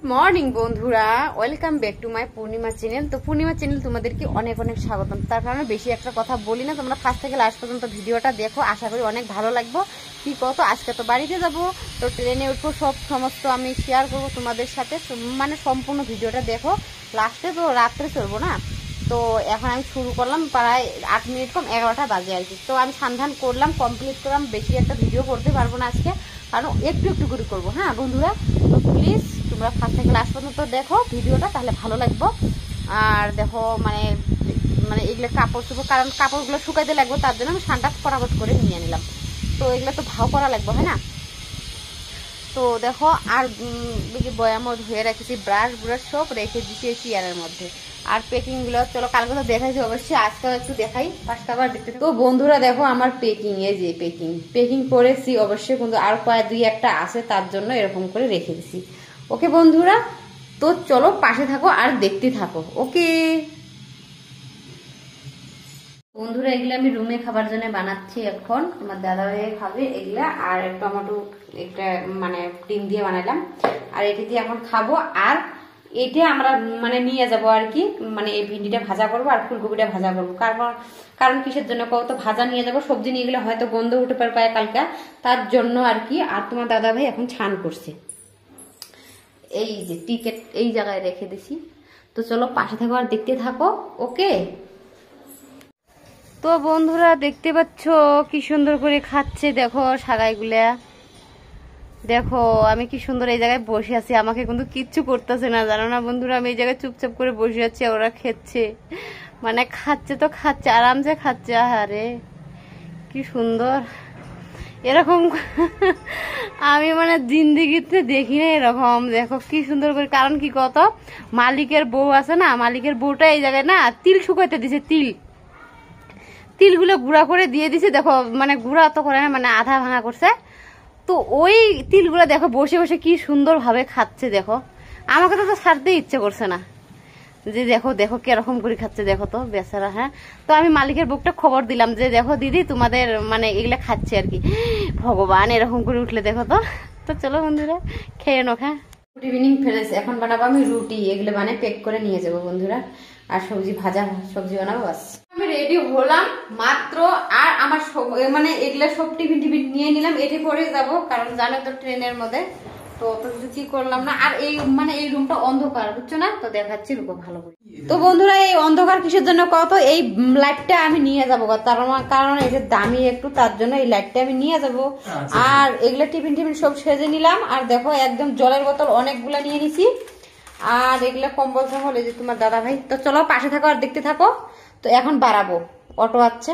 Morning বন্ধুরা, welcome back to my Purnima channel. তো পূর্ণিমা channel তোমাদেরকে অনেক অনেক স্বাগতম। তার কারণে বেশি একটা কথা বলি না, তোমরা ফার্স্ট থেকে লাস্ট পর্যন্ত ভিডিওটা দেখো, আশা করি অনেক ভালো লাগবে। কি কত আজকে তো বাড়িতে যাব, তো ট্রেনে উঠবো, সমস্ত আমি শেয়ার করবো তোমাদের সাথে, মানে সম্পূর্ণ ভিডিওটা দেখো। লাস্টে তো রাত্রে চলবো না, তো এখন আমি শুরু করলাম প্রায় 8 মিনিট কম 11টা বাজে আর কি। তো আমি সন্ধান করলাম, কমপ্লিট করলাম, বেশি একটা ভিডিও করতে পারবো না আজকে, কারণ একটু একটু করে করবো। হ্যাঁ বন্ধুরা, তো প্লিজ তোমরা ফার্স্ট থেকে লাস্ট পর্যন্ত দেখো ভিডিওটা, তাহলে ভালো লাগবে। আর দেখো মানে মানে এগুলো কাপড় চোপড়, কারণ কাপড়গুলো শুকাইতে লাগবে, তার জন্য আমি ঠান্ডা ফটাফট করে নিয়ে নিলাম। তো এগুলো তো ভাও করা লাগবে, হয় না? তো দেখো, আর বয়ামও ধুয়ে রেখেছি, ব্রাশ ব্রাশ সব রেখে দিচ্ছি এই চেয়ারের মধ্যে। আর প্যাকিং গুলো চলো কালকে তো দেখাইছি, অবশ্যই আজকে একটু দেখাই, ফার্স্ট আবার দেখতে। তো বন্ধুরা দেখো আমার প্যাকিং, এই যে প্যাকিং করেছি অবশ্যই, কিন্তু আর কয়েক দুই একটা আছে, তার জন্য এরকম করে রেখে দিছি। ওকে বন্ধুরা, তো চলো পাশে থাকো আর দেখতে থাকো। ওকে বন্ধুরা, এগুলো আমি রুমে খাবার জন্য বানাচ্ছি এখন, তোমার দাদা ভাই খাবে এগুলা। আর টমেটো একটা মানে ডিম দিয়ে বানালাম, আর এটি দিয়ে এখন খাবো। আর এটা আমরা মানে নিয়ে যাবো আর কি, মানে এই ভিন্ডিটা ভাজা করবো আর ফুলকপিটা ভাজা করবো। কারণ কিসের জন্য কত ভাজা নিয়ে যাবো, সবজি নিয়ে গেলে হয়তো গন্ধ উঠে পারে কালকে, তার জন্য আর কি। আর তোমার দাদা ভাই এখন ছান করছে, এই যে টিকেট এই জায়গায় রেখে দিছি। তো চলো পাশে থাকো আর দেখতে থাকো। ওকে তো বন্ধুরা দেখতে পাচ্ছ কি সুন্দর করে খাচ্ছে, দেখো সাগাইগুলা দেখো। আমি কি সুন্দর এই জায়গায় বসে আছি, আমাকে কিন্তু কিচ্ছু করতেছে না, জানো না বন্ধুরা। আমি এই জায়গায় চুপচাপ করে বসে আছি, ওরা খেচ্ছে, মানে খাচ্ছে তো খাচ্ছে, আরামসে খাচ্ছে। আরে কি সুন্দর, এরকম আমি মানে জিন্দিগিতে দেখি না এরকম। দেখো কি সুন্দর করে, কারণ কি কত মালিকের বউ আছে না, মালিকের বউটা এই জায়গায় না তিল শুকাইতে দিছে, তিলগুলো গুঁড়া করে দিয়ে দিছে। দেখো মানে গুঁড়া তো করে না, মানে আধা ভাঙা করছে। তো ওই তিলগুলো দেখো বসে বসে কি সুন্দর ভাবে খাচ্ছে। দেখো আমাকে তো ছাড়তে ইচ্ছে করছে না, যে দেখো দেখো কিরকম করে খাচ্ছে, দেখো তো বেচারা। হ্যাঁ, তো আমি মালিকের বুকটা খবর দিলাম যে দেখো দিদি তোমাদের মানে এগুলা খাচ্ছে আর কি। ভগবান, এরকম করে উঠলে দেখো তো। তো চলো বন্ধুরা খেয়ে নো। হ্যাঁ, গুড ইভিনিং ফ্রেন্ডস, এখন বানাবো আমি রুটি, এগুলো বানিয়ে প্যাক করে নিয়ে যাবো বন্ধুরা। আর ভাজা সবজি বানাবো, বাস আমি রেডি হলাম মাত্র। আর আমার মানে এগুলা সব টিফিন নিয়ে নিলাম, এটি পরে যাবো, কারণ জানো তো ট্রেনের মধ্যে তো কিছু কি করলাম না। আর এই মানে এই রুমটা অন্ধকার, বুঝছো না? তো দেখাচ্ছি রূপ ভালো করে। তো বন্ধুরা এই অন্ধকার কিসের জন্য কত, এই লাইটটা আমি নিয়ে যাবো, কারণ এটা দামি একটু, তার জন্য এই লাইটটা আমি নিয়ে যাবো। আর এগুলা টিফিন সব সেজে নিলাম। আর দেখো একদম জলের বোতল অনেকগুলা নিয়ে নিছি। আর এগুলা কম্বল টম্বল, এই যে তোমার দাদা ভাই। তো চলো পাশে থাকো আর দেখতে থাকো। তো এখন বাড়াবো, অটো আছে।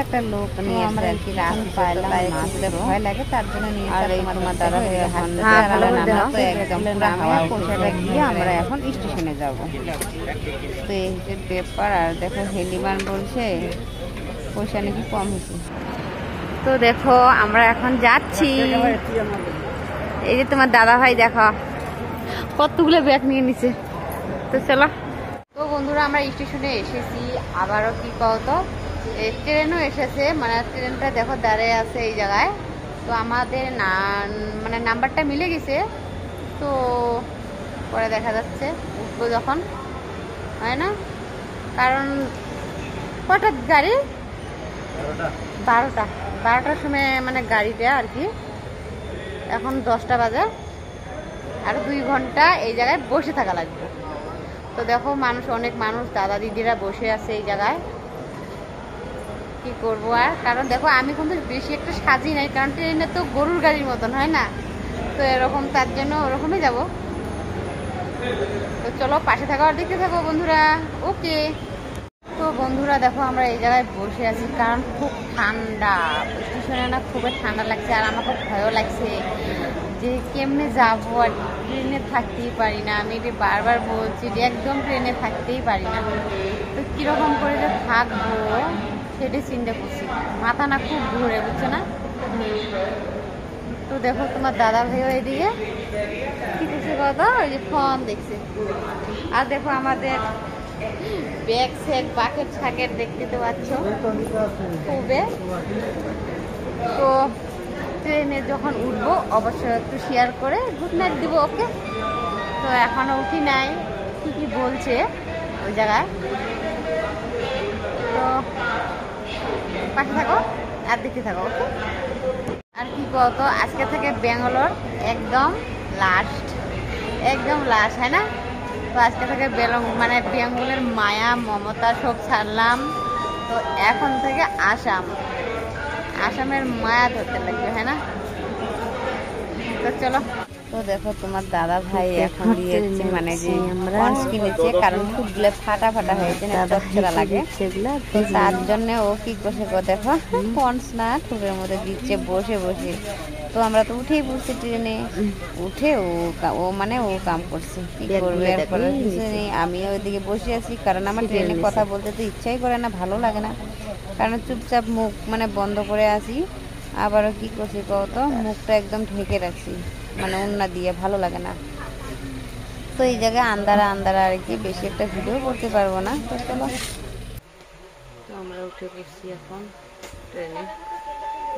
একটা লোক নিয়ে আমরা আর কি রাত পাইলাম, মাছতে ভয় লাগে, তার জন্য নিয়ে তোমার দাদা তো একদম পয়সাটা গিয়ে আমরা এখন স্টেশনে যাব। তো এই যে ব্যাপার। আর দেখো হেলিমান বলছে পয়সা নাকি কম হয়েছে। তো দেখো আমরা এখন যাচ্ছি, এই যে তোমার দাদা ভাই দেখো কতগুলো ব্যাগ নিয়ে নিছে। তো চলো। তো বন্ধুরা আমরা স্টেশনে এসেছি, আবারও কি কতো ট্রেনও এসেছে, মানে ট্রেনটা দেখো দাঁড়িয়ে আছে এই জায়গায়। তো আমাদের মানে নাম্বারটা মিলে গেছে, তো পরে দেখা যাচ্ছে উঠবো যখন, হয় না? কারণ কটার গাড়ি, 12টার সময় মানে গাড়িটা আর কি। এখন 10টা বাজে, আর 2 ঘন্টা এই জায়গায় বসে থাকা লাগবে। তো দেখো অনেক মানুষ দাদা দিদিরা বসে আছে এই জায়গায়। কি করবো আর, কারণ দেখো আমি কিন্তু বেশি একটা সাজি নাই, কারণ ট্রেনে তো গরুর গাড়ির মতন, হয় না? তো এরকম, তার জন্য ওরকমই যাব। তো চলো পাশে থাকো আর দেখতে থাকো বন্ধুরা। ওকে তো বন্ধুরা দেখো আমরা এই জায়গায় বসে আছি, কারণ খুব ঠান্ডা স্টেশনে না, খুবই ঠান্ডা লাগছে। আর আমাকে ভয়ও লাগছে যে কেমনে যাবো, আর ট্রেনে থাকতেই পারি না। আমি বারবার বলছি যে একদম ট্রেনে থাকতেই পারি না। তো কিরকম করে যে থাকবো সেটাই চিন্তা করছি, মাথা না খুব ঘুরে, বুঝছো না? তো দেখো তোমার দাদা ভাইও এদিকে কি করছে কথা, ওই যে ফোন দেখছে। আর দেখো আমাদের ব্যাগ সেট বাকেট শাকেট দেখতে তো পাচ্ছ খুবই। তো ট্রেনে যখন উঠবো অবশ্যই একটু শেয়ার করে গুড নাইট দিব, ওকে? তো এখনো উঠি নাই, কি কি বলছে ওই জায়গায়, তো পাশে থাকো আর দেখতে থাকো, ওকে? আর কি কত, আজকে থেকে ব্যাঙ্গালোর একদম লাস্ট, একদম লাস্ট, হ্যাঁ না? তো আজকে থেকে মানে বেঙ্গলের মায়া মমতা সব ছাড়লাম। তো এখন থেকে আসামের মায়া ধরতে লাগবে, হ্যাঁ না? তো চলো। তো দেখো তোমার দাদা ভাই এখন দিয়েছে, মানে যে পন্স কিনেছে, কারণ খুবলে ফাটা ফাটা হয়েছে না, চচ্চড়া লাগে, তো তার জন্য ও কি করছে গো, দেখো পন্স না ঠোঁটের মধ্যে দিচ্ছে বসে বসে। তো আমরা তো উঠেই পড়ছি ট্রেনে, উঠে ও মানে ও কাম করছে, কি করবে এরপরে কিছু নেই। আমিও ওইদিকে বসে আছি, কারণ আমার ট্রেনে কথা বলতে তো ইচ্ছাই করে না, ভালো লাগে না, কারণ চুপচাপ মুখ মানে বন্ধ করে আসি। আবারও কি করছি কত, মুখটা একদম ঢেকে রাখছি, মানে ওন্না দিয়ে, ভালো লাগে না। তো এই জায়গায় আন্দারা আন্দারা আর কি, বেশি একটা ভিডিও করতে পারবো না। তো চলো, তো আমরা উঠে পড়ছি এখন ট্রেনে।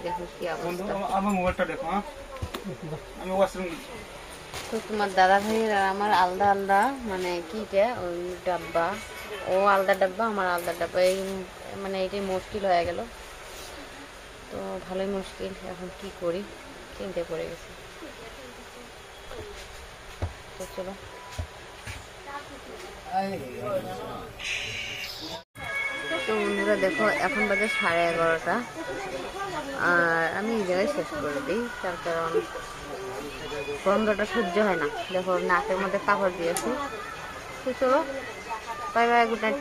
দেখো কি অবস্থা, আমার মোবাইলটা দেখো। আমি ওয়াশরুম গেছি। তো তোমার দাদা ভাইয়ের আর আমার আলাদা আলাদা, মানে কি ওই ডাব্বা, ও আলাদা ডাব্বা আমার আলাদা ডাব্বা, এই মানে এটাই মুশকিল হয়ে গেল। তো ভালোই মুশকিল, এখন কি করি চিন্তা পড়ে গেছে। তো চলো, তো বন্ধুরা দেখো এখন বাজে 11:30, আর আমি এই জায়গায় শেষ করে দিই, তার কারণ গন্ধটা সহ্য হয় না। দেখো নাকের মধ্যে কাপড় দিয়েছি। তো চলো, বাই বাই, গুড নাইট।